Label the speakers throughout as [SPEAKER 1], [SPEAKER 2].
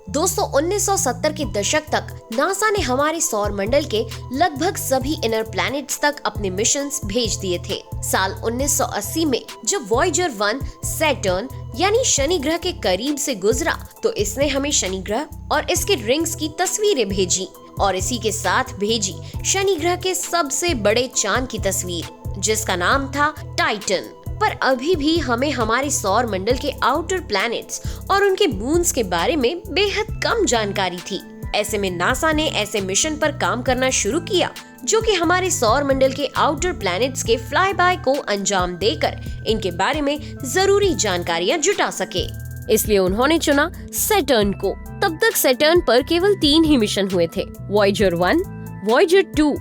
[SPEAKER 1] दोस्तों 1970 के दशक तक नासा ने हमारे सौर मंडल के लगभग सभी इनर प्लैनेट्स तक अपने मिशंस भेज दिए थे। साल 1980 में जब वॉयेजर 1 सैटर्न यानी शनि ग्रह के करीब से गुजरा तो इसने हमें शनि ग्रह और इसके रिंग्स की तस्वीरें भेजी और इसी के साथ भेजी शनि ग्रह के सबसे बड़े चांद की तस्वीर, जिसका नाम था टाइटन। पर अभी भी हमें हमारे सौर मंडल के आउटर प्लैनेट्स और उनके मून्स के बारे में बेहद कम जानकारी थी। ऐसे में नासा ने ऐसे मिशन पर काम करना शुरू किया जो कि हमारे सौर मंडल के आउटर प्लैनेट्स के फ्लाई बाय को अंजाम देकर इनके बारे में जरूरी जानकारियां जुटा सके। इसलिए उन्होंने चुना सैटर्न को। तब तक सैटर्न पर केवल 3 ही मिशन हुए थे, वॉयेजर 1, वॉयेजर 2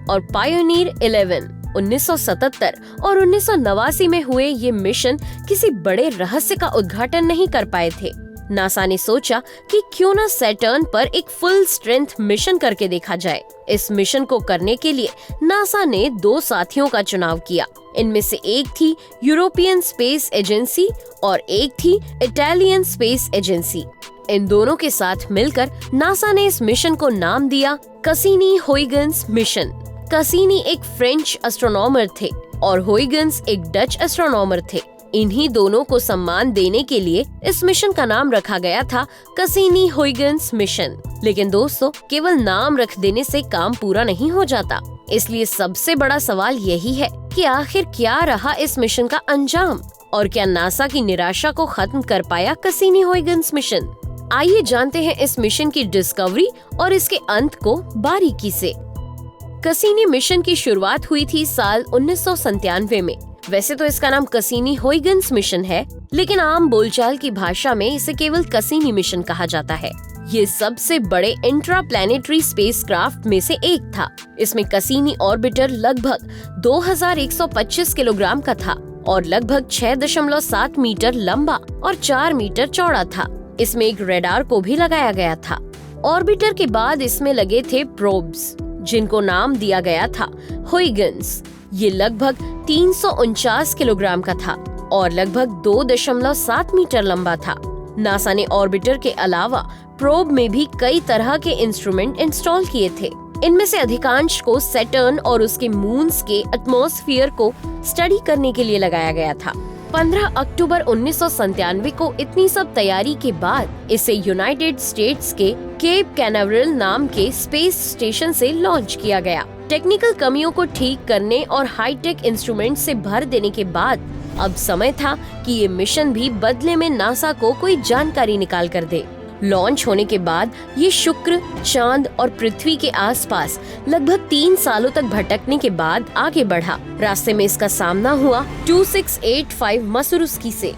[SPEAKER 1] और पायोनियर 11। 1977 और 1989 में हुए ये मिशन किसी बड़े रहस्य का उद्घाटन नहीं कर पाए थे। नासा ने सोचा कि क्यों न सैटर्न पर एक फुल स्ट्रेंथ मिशन करके देखा जाए। इस मिशन को करने के लिए नासा ने 2 साथियों का चुनाव किया। इनमें से एक थी यूरोपियन स्पेस एजेंसी और एक थी इटालियन स्पेस एजेंसी। इन दोनों के साथ मिलकर नासा ने इस मिशन को नाम दिया कैसिनी-हुयगेन्स मिशन। कैसिनी एक फ्रेंच एस्ट्रोनॉमर थे और हुयगेन्स एक डच एस्ट्रोनॉमर थे। इन्हीं दोनों को सम्मान देने के लिए इस मिशन का नाम रखा गया था कैसिनी-हुयगेन्स मिशन। लेकिन दोस्तों, केवल नाम रख देने से काम पूरा नहीं हो जाता। इसलिए सबसे बड़ा सवाल यही है कि आखिर क्या रहा इस मिशन का अंजाम और क्या नासा की निराशा को खत्म कर पाया कैसिनी-हुयगेन्स मिशन। आइए जानते हैं इस मिशन की डिस्कवरी और इसके अंत को बारीकी से। कैसिनी मिशन की शुरुआत हुई थी साल 1997 में। वैसे तो इसका नाम कैसिनी-हुयगेन्स मिशन है, लेकिन आम बोलचाल की भाषा में इसे केवल कैसिनी मिशन कहा जाता है। ये सबसे बड़े इंट्राप्लैनेटरी स्पेसक्राफ्ट में से एक था। इसमें कैसिनी ऑर्बिटर लगभग 2125 किलोग्राम का था और लगभग 6.7 मीटर लंबा और 4 मीटर चौड़ा था। इसमें एक रडार को भी लगाया गया था। ऑर्बिटर के बाद इसमें लगे थे प्रोब्स, जिनको नाम दिया गया था हुयगेन्स। ये लगभग 349 किलोग्राम का था और लगभग 2.7 मीटर लंबा था। नासा ने ऑर्बिटर के अलावा प्रोब में भी कई तरह के इंस्ट्रूमेंट इंस्टॉल किए थे। इनमें से अधिकांश को सैटर्न और उसके मून्स के एटमॉस्फेयर को स्टडी करने के लिए लगाया गया था। 15 अक्टूबर 1997 को इतनी सब तैयारी के बाद इसे यूनाइटेड स्टेट्स के केप कैनावरल नाम के स्पेस स्टेशन से लॉन्च किया गया। टेक्निकल कमियों को ठीक करने और हाईटेक इंस्ट्रूमेंट से भर देने के बाद अब समय था कि ये मिशन भी बदले में नासा को कोई जानकारी निकाल कर दे। लॉन्च होने के बाद ये शुक्र, चांद और पृथ्वी के आसपास लगभग 3 सालों तक भटकने के बाद आगे बढ़ा। रास्ते में इसका सामना हुआ 2685 मसुरुस्की से,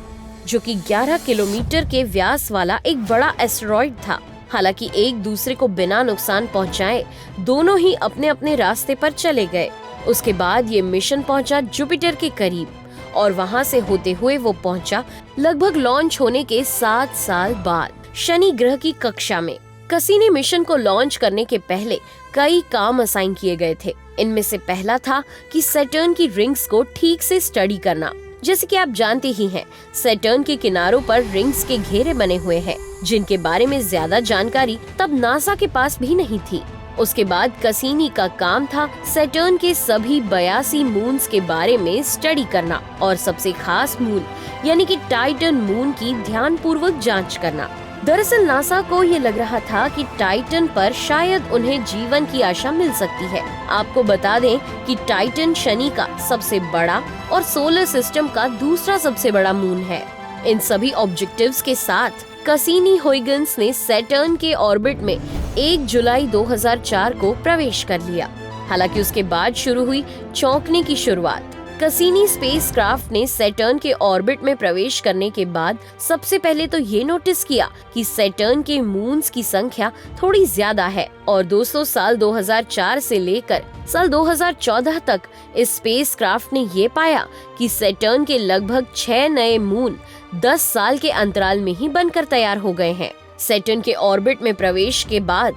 [SPEAKER 1] जो कि 11 किलोमीटर के व्यास वाला एक बड़ा एस्टेरॉइड था। हालांकि एक दूसरे को बिना नुकसान पहुंचाए दोनों ही अपने अपने रास्ते पर चले गए। उसके बाद ये मिशन पहुंचा जुपिटर के करीब और वहां से होते हुए वो पहुंचा लगभग लॉन्च होने के 7 साल बाद शनि ग्रह की कक्षा में। कैसिनी मिशन को लॉन्च करने के पहले कई काम असाइन किए गए थे। इनमें से पहला था कि सैटर्न की रिंग्स को ठीक से स्टडी करना। जैसे कि आप जानते ही हैं, सैटर्न के किनारों पर रिंग्स के घेरे बने हुए हैं, जिनके बारे में ज्यादा जानकारी तब नासा के पास भी नहीं थी। उसके बाद कैसिनी का काम था सैटर्न के सभी 82 मून्स के बारे में स्टडी करना और सबसे खास मून यानी कि टाइटन मून की ध्यानपूर्वक जांच करना। दरअसल नासा को ये लग रहा था कि टाइटन पर शायद उन्हें जीवन की आशा मिल सकती है। आपको बता दें कि टाइटन शनि का सबसे बड़ा और सोलर सिस्टम का दूसरा सबसे बड़ा मून है। इन सभी ऑब्जेक्टिव्स के साथ कैसिनी-हुयगेन्स ने सैटर्न के ऑर्बिट में 1 जुलाई 2004 को प्रवेश कर लिया। हालांकि उसके बाद शुरू हुई चौंकने की शुरुआत। कैसिनी स्पेसक्राफ्ट ने सैटर्न के ऑर्बिट में प्रवेश करने के बाद सबसे पहले तो ये नोटिस किया कि सैटर्न के मून्स की संख्या थोड़ी ज्यादा है। और दोस्तों, साल 2004 से लेकर साल 2014 तक इस स्पेसक्राफ्ट ने ये पाया कि सैटर्न के लगभग 6 नए मून 10 साल के अंतराल में ही बनकर तैयार हो गए हैं। सैटर्न के ऑर्बिट में प्रवेश के बाद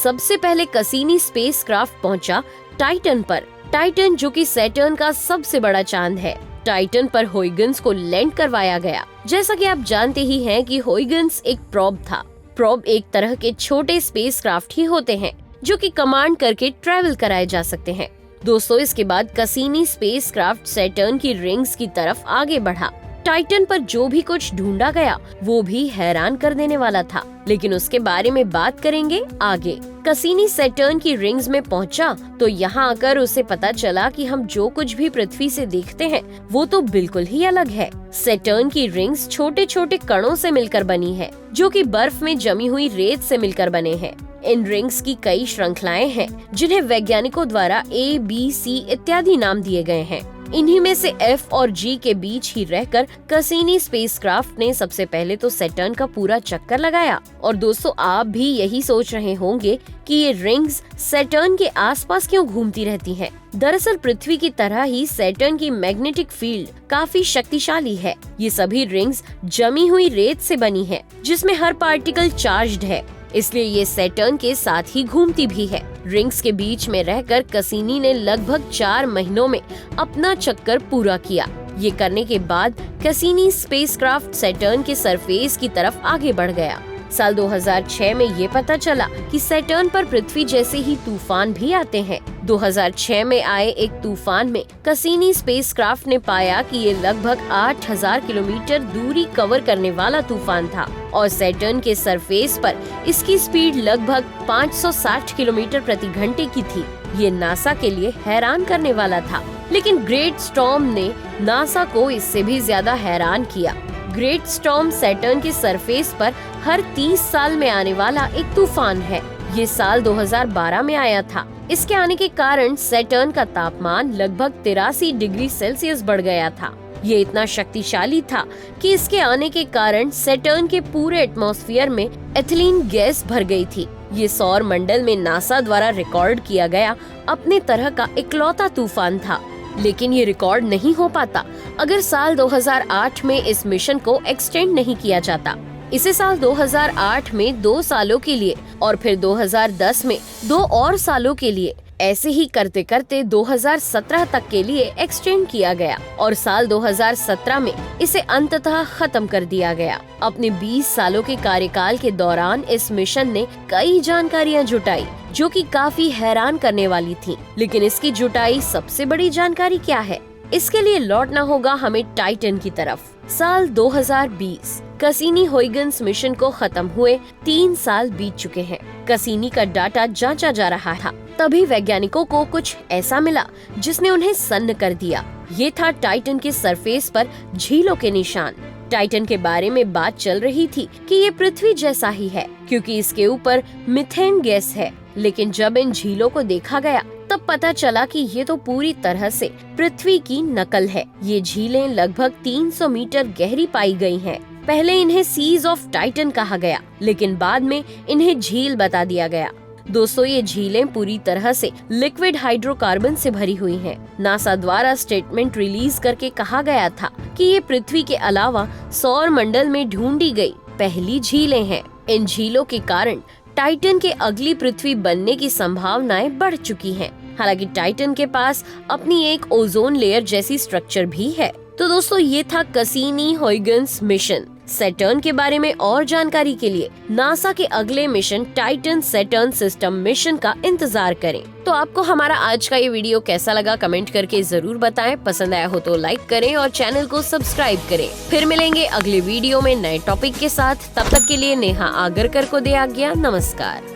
[SPEAKER 1] सबसे पहले कैसिनी स्पेसक्राफ्ट पहुंचा टाइटन पर। टाइटन, जो कि सैटर्न का सबसे बड़ा चांद है। टाइटन पर हुयगेन्स को लैंड करवाया गया। जैसा कि आप जानते ही हैं कि हुयगेन्स एक प्रोब था। प्रोब एक तरह के छोटे स्पेसक्राफ्ट ही होते हैं जो कि कमांड करके ट्रैवल कराए जा सकते हैं। दोस्तों, इसके बाद कैसिनी स्पेसक्राफ्ट सैटर्न की रिंग्स की तरफ आगे बढ़ा। टाइटन पर जो भी कुछ ढूंढा गया वो भी हैरान कर देने वाला था, लेकिन उसके बारे में बात करेंगे आगे। कैसिनी सैटर्न की रिंग्स में पहुंचा तो यहाँ आकर उसे पता चला कि हम जो कुछ भी पृथ्वी से देखते हैं वो तो बिल्कुल ही अलग है। सैटर्न की रिंग्स छोटे छोटे कणों से मिलकर बनी है, जो कि बर्फ में जमी हुई रेत से मिलकर बने हैं। इन रिंग्स की कई श्रृंखलाएं हैं जिन्हें वैज्ञानिकों द्वारा A, B, C इत्यादि नाम दिए गए हैं। इन्हीं में से F और G के बीच ही रहकर कैसिनी स्पेसक्राफ्ट ने सबसे पहले तो सैटर्न का पूरा चक्कर लगाया। और दोस्तों, आप भी यही सोच रहे होंगे कि ये रिंग्स सैटर्न के आसपास क्यों घूमती रहती हैं? दरअसल पृथ्वी की तरह ही सैटर्न की मैग्नेटिक फील्ड काफी शक्तिशाली है। ये सभी रिंग्स जमी हुई रेत से बनी है, जिसमें हर पार्टिकल चार्ज्ड है, इसलिए ये सैटर्न के साथ ही घूमती भी है। रिंग्स के बीच में रहकर कैसिनी ने लगभग 4 महीनों में अपना चक्कर पूरा किया। ये करने के बाद कैसिनी स्पेसक्राफ्ट सैटर्न के सरफेस की तरफ आगे बढ़ गया। साल 2006 में ये पता चला कि सैटर्न पर पृथ्वी जैसे ही तूफान भी आते हैं। 2006 में आए एक तूफान में कैसिनी स्पेसक्राफ्ट ने पाया कि ये लगभग 8000 किलोमीटर दूरी कवर करने वाला तूफान था और सैटर्न के सरफेस पर इसकी स्पीड लगभग 560 किलोमीटर प्रति घंटे की थी। ये नासा के लिए हैरान करने वाला था, लेकिन ग्रेट स्टॉर्म ने नासा को इससे भी ज्यादा हैरान किया। ग्रेट स्टॉर्म सैटर्न के सरफेस पर हर 30 साल में आने वाला एक तूफान है। ये साल 2012 में आया था। इसके आने के कारण सैटर्न का तापमान लगभग 83 डिग्री सेल्सियस बढ़ गया था। ये इतना शक्तिशाली था कि इसके आने के कारण सैटर्न के पूरे एटमॉस्फेयर में एथिलीन गैस भर गई थी। ये सौर मंडल में नासा द्वारा रिकॉर्ड किया गया अपने तरह का इकलौता तूफान था, लेकिन ये रिकॉर्ड नहीं हो पाता अगर साल 2008 में इस मिशन को एक्सटेंड नहीं किया जाता। इसे साल 2008 में 2 सालों के लिए और फिर 2010 में 2 और सालों के लिए, ऐसे ही करते करते 2017 तक के लिए एक्सटेंड किया गया और साल 2017 में इसे अंततः खत्म कर दिया गया। अपने 20 सालों के कार्यकाल के दौरान इस मिशन ने कई जानकारियां जुटाई जो कि काफी हैरान करने वाली थी। लेकिन इसकी जुटाई सबसे बड़ी जानकारी क्या है? इसके लिए लौटना होगा हमें टाइटन की तरफ। साल 2020 कैसिनी-हुइगेन्स मिशन को खत्म हुए 3 साल बीत चुके हैं। कैसिनी का डाटा जांचा जा रहा था, तभी वैज्ञानिकों को कुछ ऐसा मिला जिसने उन्हें सन्न कर दिया। ये था टाइटन के सरफेस पर झीलों के निशान। टाइटन के बारे में बात चल रही थी कि ये पृथ्वी जैसा ही है क्योंकि इसके ऊपर मीथेन गैस है, लेकिन जब इन झीलों को देखा गया तब पता चला कि ये तो पूरी तरह से पृथ्वी की नकल है। ये झीलें लगभग 300 मीटर गहरी पाई गई हैं। पहले इन्हें सीज ऑफ टाइटन कहा गया, लेकिन बाद में इन्हें झील बता दिया गया। दोस्तों, ये झीलें पूरी तरह से लिक्विड हाइड्रोकार्बन से भरी हुई हैं। नासा द्वारा स्टेटमेंट रिलीज करके कहा गया था कि ये पृथ्वी के अलावा सौर मंडल में ढूंढी गई पहली झीलें हैं। इन झीलों के कारण टाइटन के अगली पृथ्वी बनने की संभावनाएं बढ़ चुकी हैं। हालांकि टाइटन के पास अपनी एक ओजोन लेयर जैसी स्ट्रक्चर भी है। तो दोस्तों, ये था कैसिनी-हुइगेन्स मिशन। सैटर्न के बारे में और जानकारी के लिए नासा के अगले mission Titan Saturn system mission का इंतजार करें। तो आपको हमारा आज का ये वीडियो कैसा लगा कमेंट करके जरूर बताएं। पसंद आया हो तो लाइक करें और चैनल को सब्सक्राइब करें। फिर मिलेंगे अगले वीडियो में नए टॉपिक के साथ। तब तक के लिए नेहा आगरकर को दे आज्ञा। नमस्कार।